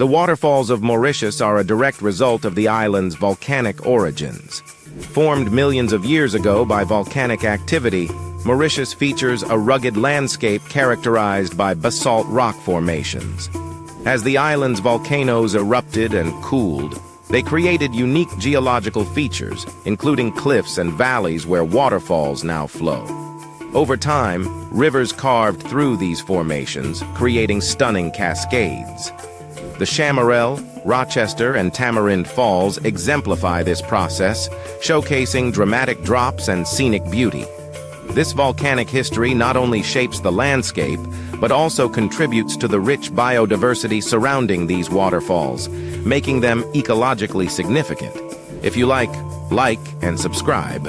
The waterfalls of Mauritius are a direct result of the island's volcanic origins. Formed millions of years ago by volcanic activity, Mauritius features a rugged landscape characterized by basalt rock formations. As the island's volcanoes erupted and cooled, they created unique geological features, including cliffs and valleys where waterfalls now flow. Over time, rivers carved through these formations, creating stunning cascades. The Chamarel, Rochester, and Tamarind Falls exemplify this process, showcasing dramatic drops and scenic beauty. This volcanic history not only shapes the landscape, but also contributes to the rich biodiversity surrounding these waterfalls, making them ecologically significant. If you like and subscribe.